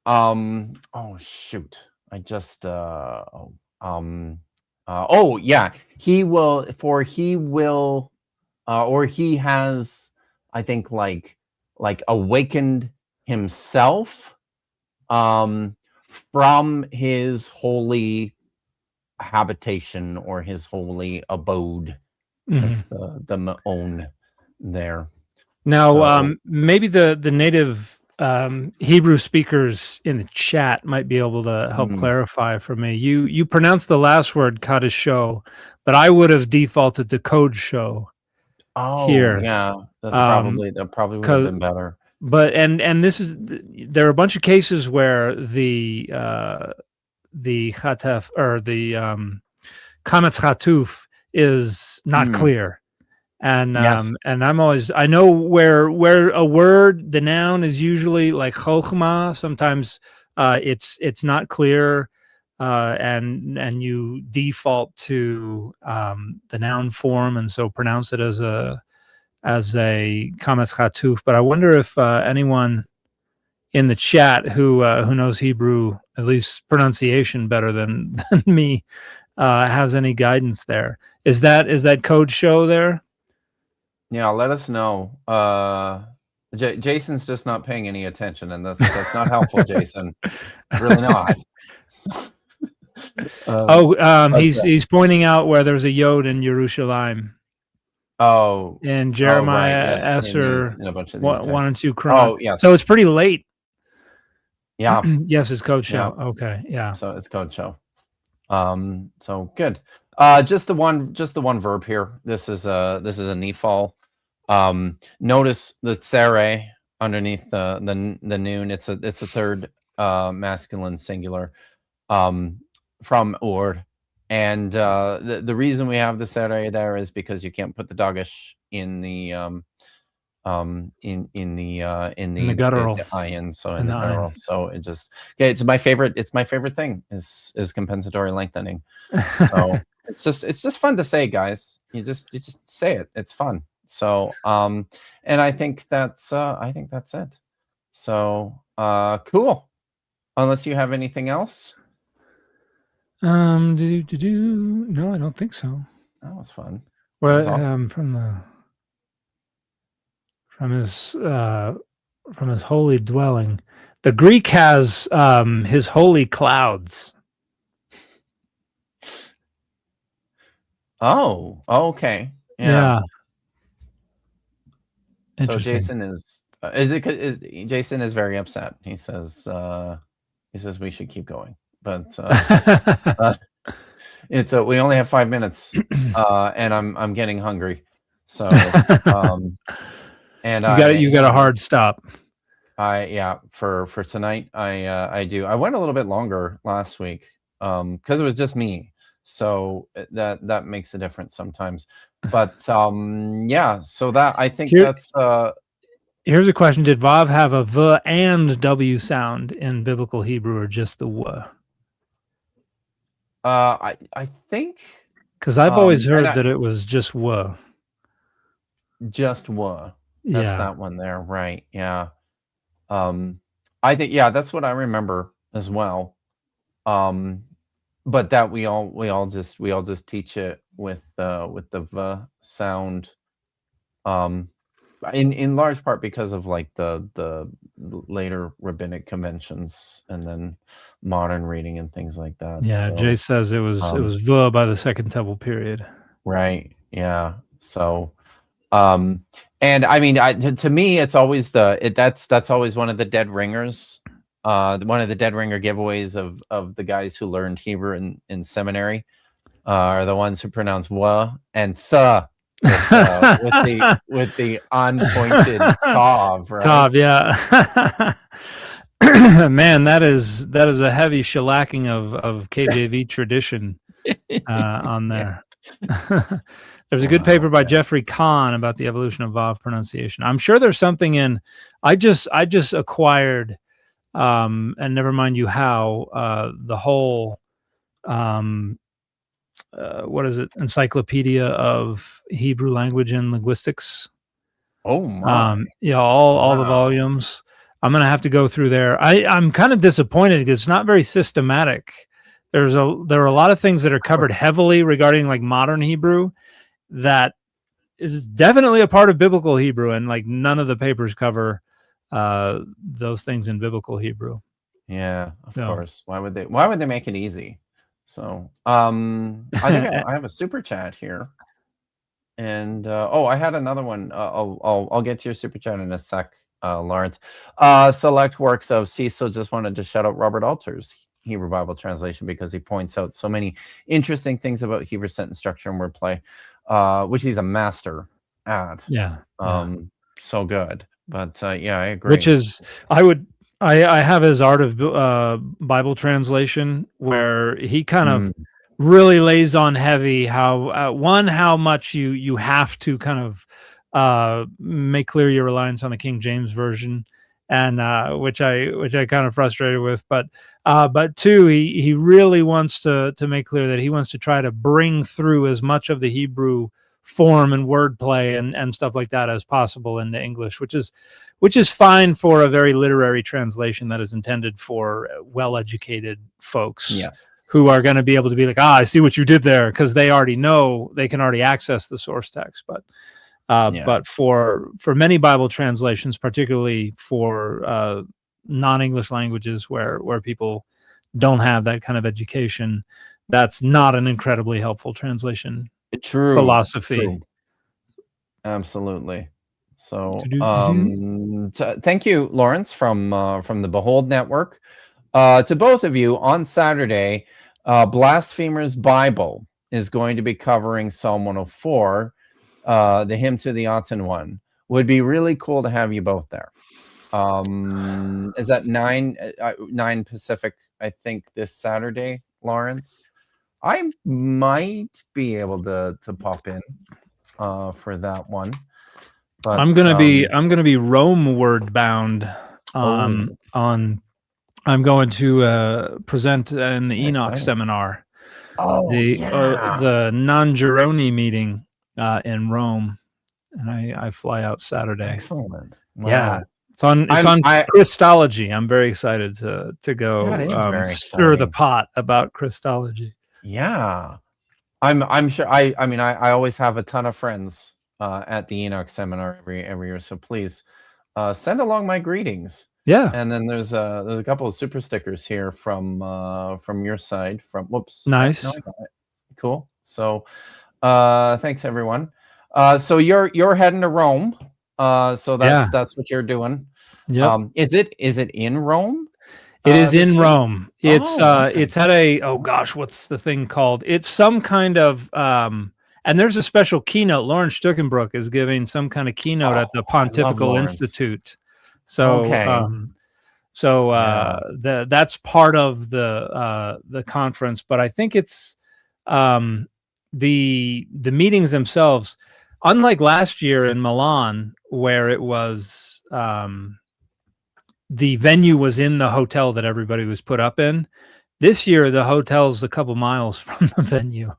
oh shoot, I just oh yeah, he will, for he will, or he has, I think, like awakened himself from his holy habitation or his holy abode. That's the Ma'on there. Now, so, maybe the native Hebrew speakers in the chat might be able to help clarify for me. You pronounced the last word kadisho, but I would have defaulted to code show. Oh, here. Yeah, that probably would have been better. But and this is, there are a bunch of cases where the chatef, or the kametz chatuf, is not clear. And yes. And I know where a word, the noun, is usually like chokhmah. Sometimes it's not clear, and you default to the noun form, and so pronounce it as a kametz chatuf. But I wonder if anyone in the chat who knows Hebrew, at least pronunciation, better than me, has any guidance there. Is that code show there? Yeah, let us know. Jason's just not paying any attention, and that's not helpful, Jason. Really not. He's pointing out where there's a yod in Yerushalayim. Oh, and Jeremiah, right. Yes, Esser, in a bunch of 1 and 2 Chron. Oh, yes. So it's pretty late. Yeah. Yes, it's code show. Yeah. Okay, yeah. So it's code show. So good. Just the one verb here. This is a nifal. Notice the tsere underneath the noon. It's a third masculine singular from ur, and the reason we have the tsere there is because you can't put the dagesh in the guttural, the ayin, so in the guttural. So it just, okay, it's my favorite thing is compensatory lengthening. So it's just fun to say, guys. You just say it. It's fun. So and I think that's it. So cool. Unless you have anything else. No, I don't think so. That was fun. Well, was awesome. From his holy dwelling, the Greek has his holy clouds. Oh, okay. Yeah. So Jason is Jason is very upset. He says we should keep going, but it's we only have 5 minutes, and I'm getting hungry. So and you got a hard stop. For tonight I do. I went a little bit longer last week because it was just me. So that makes a difference sometimes. But yeah, so that, I think that's here's a question. Did Vav have a V and W sound in biblical Hebrew, or just the W? I think, because I've always heard that it was just W. Just W. That's that one there, right? Yeah. I think, yeah, that's what I remember as well. But that we all just teach it with the V sound, in large part because of like the later rabbinic conventions and then modern reading and things like that. Yeah, so, Jay says it was V by the Second Temple period. Right. Yeah. So And I mean, to me, it's always that's always one of the dead ringers. One of the dead ringer giveaways of the guys who learned Hebrew in seminary are the ones who pronounce "wa" and "th" with the unpointed tav, right? Tav, yeah. Man, that is a heavy shellacking of KJV tradition on there. There's a good paper by Jeffrey Kahn about the evolution of Vav pronunciation. I'm sure there's something in. I just acquired, and never mind you how, the whole what is it? Encyclopedia of Hebrew Language and Linguistics. Oh my! Yeah, all the volumes. I'm gonna have to go through there. I'm kind of disappointed because it's not very systematic. There are a lot of things that are covered heavily regarding like modern Hebrew that is definitely a part of biblical Hebrew, and like none of the papers cover those things in biblical Hebrew. Yeah, of course. Why would they make it easy? So I think I have a super chat here. And I had another one. I'll get to your super chat in a sec, Lawrence. Select works of Cecil just wanted to shout out Robert Alter's Hebrew Bible translation because he points out so many interesting things about Hebrew sentence structure and wordplay, which he's a master at. Yeah. So good. But yeah, I agree. Which is, I have his Art of Bible Translation where he kind of really lays on heavy how much you have to kind of make clear your reliance on the King James version, and which I kind of frustrated with, but two, he really wants to make clear that he wants to try to bring through as much of the Hebrew form and wordplay and stuff like that as possible into English, which is fine for a very literary translation that is intended for well-educated folks. Yes. Who are going to be able to be like, I see what you did there, because they already know, they can already access the source text. But for many Bible translations, particularly for non-English languages where people don't have that kind of education, that's not an incredibly helpful translation philosophy. True. Absolutely. So thank you, Lawrence, from the Behold Network. To both of you, on Saturday, Blasphemers Bible is going to be covering Psalm 104, the hymn to the Autumn One. Would be really cool to have you both there. Is that 9 Pacific, I think, this Saturday, Lawrence? I might be able to pop in for that one. But I'm gonna be Rome-ward bound on. I'm going to present in the Enoch seminar. The non-Geroni meeting in Rome, and I fly out Saturday. Excellent. Wow. Yeah, it's on Christology. I'm very excited to go stir the pot about Christology. Yeah, I'm sure. I mean, I always have a ton of friends at the Enoch seminar every year. So please send along my greetings. Yeah. And then there's a couple of super stickers here from your side. Nice. No, I got it. Cool. So thanks everyone. So you're heading to Rome. So that's what you're doing. Yeah. Is it in Rome? It is in Rome. It's it's at what's the thing called? It's some kind of and there's a special keynote. Lawrence Stuckenbrook is giving some kind of keynote at the Pontifical Institute. So that's part of the conference, but I think it's the meetings themselves, unlike last year in Milan where it was the venue was in the hotel that everybody was put up in. This year the hotel's a couple miles from the venue.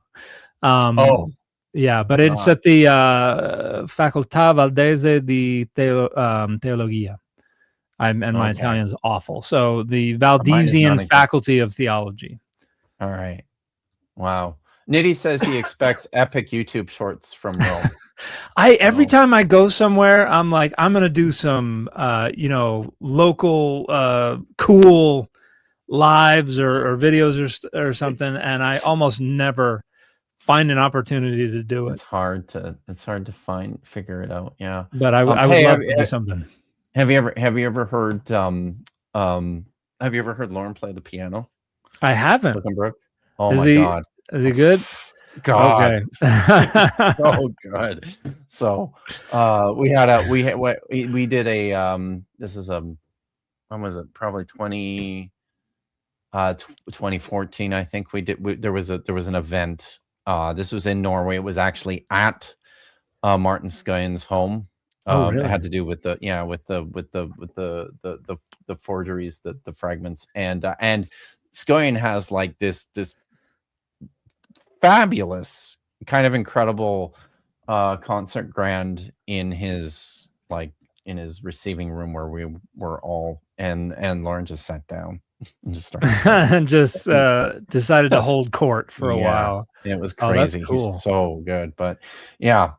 Yeah, but it's at the Facoltà Valdese di Teologia. My Italian is awful. So the Valdesian Faculty of Theology. All right. Wow. Nitty says he expects epic YouTube shorts from Rome. Every time I go somewhere, I'm like, I'm gonna do some local cool lives or videos or something, and I almost never find an opportunity to do it. It's hard to figure it out. Yeah. But I would love to do something. Have you ever heard Lauren play the piano? I haven't. Brooke? Oh God. Is he good? God. Okay. So good. So we did a this is when was it? Probably 2014, I think. There was an event. This was in Norway. It was actually at Martin Skyen's home. Really? It had to do with the forgeries, the fragments, and Skyen has like this fabulous, kind of incredible concert grand in his receiving room where we were all, and Lauren just sat down and just started decided to hold court for a while. It was crazy. That's cool. He's so good. But yeah.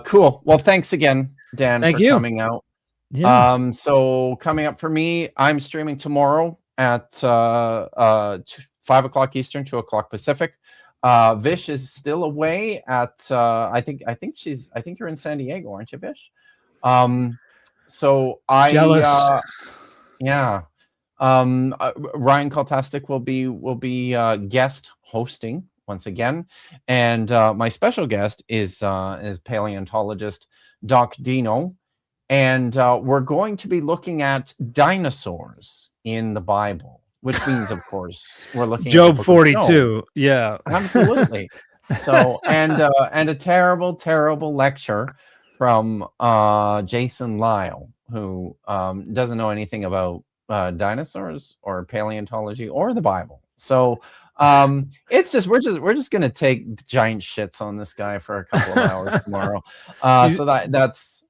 Cool. Well, thanks again, Dan, for coming out. Yeah. So coming up for me, I'm streaming tomorrow at 5 o'clock Eastern, 2 o'clock Pacific. Vish is still away at I think you're in San Diego, aren't you, Vish? So Jealous. Yeah. Ryan Kaltastic will be guest hosting once again, and my special guest is paleontologist Doc Dino, and we're going to be looking at dinosaurs in the Bible, which means, of course, we're looking Job at 42. Yeah, absolutely. So and a terrible lecture from Jason Lyle, who doesn't know anything about dinosaurs or paleontology or the Bible. So it's just we're just gonna take giant shits on this guy for a couple of hours tomorrow. So that's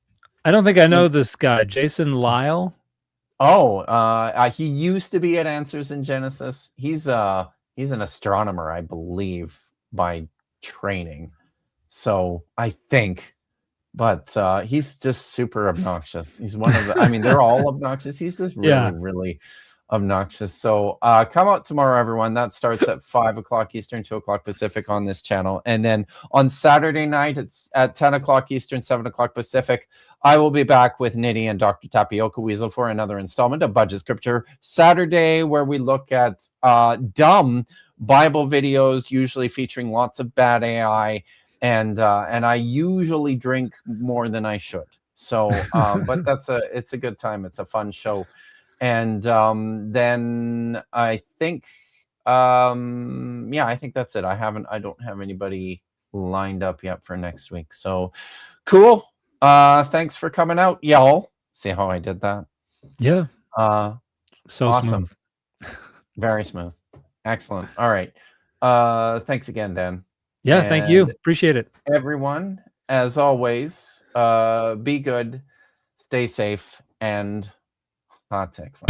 I don't think I know this guy, Jason Lyle. He used to be at Answers in Genesis. He's an astronomer, I believe, by training. So I think, but he's just super obnoxious. He's one of the, I mean, they're all obnoxious. He's just really obnoxious. So come out tomorrow, everyone. That starts at 5 o'clock Eastern, 2 o'clock Pacific on this channel. And then on Saturday night, it's at 10 o'clock Eastern, 7 o'clock Pacific. I will be back with Nitty and Dr. Tapioca Weasel for another installment of Budget Scripture Saturday, where we look at dumb Bible videos, usually featuring lots of bad AI. And I usually drink more than I should. So, but it's a good time. It's a fun show. And then I think, I think that's it. I don't have anybody lined up yet for next week. So cool. Thanks for coming out, y'all. See how I did that? Yeah. So awesome. Smooth. Very smooth. Excellent. All right. Thanks again, Dan. Yeah, thank you. Appreciate it. Everyone, as always, be good, stay safe, and hot tech fun.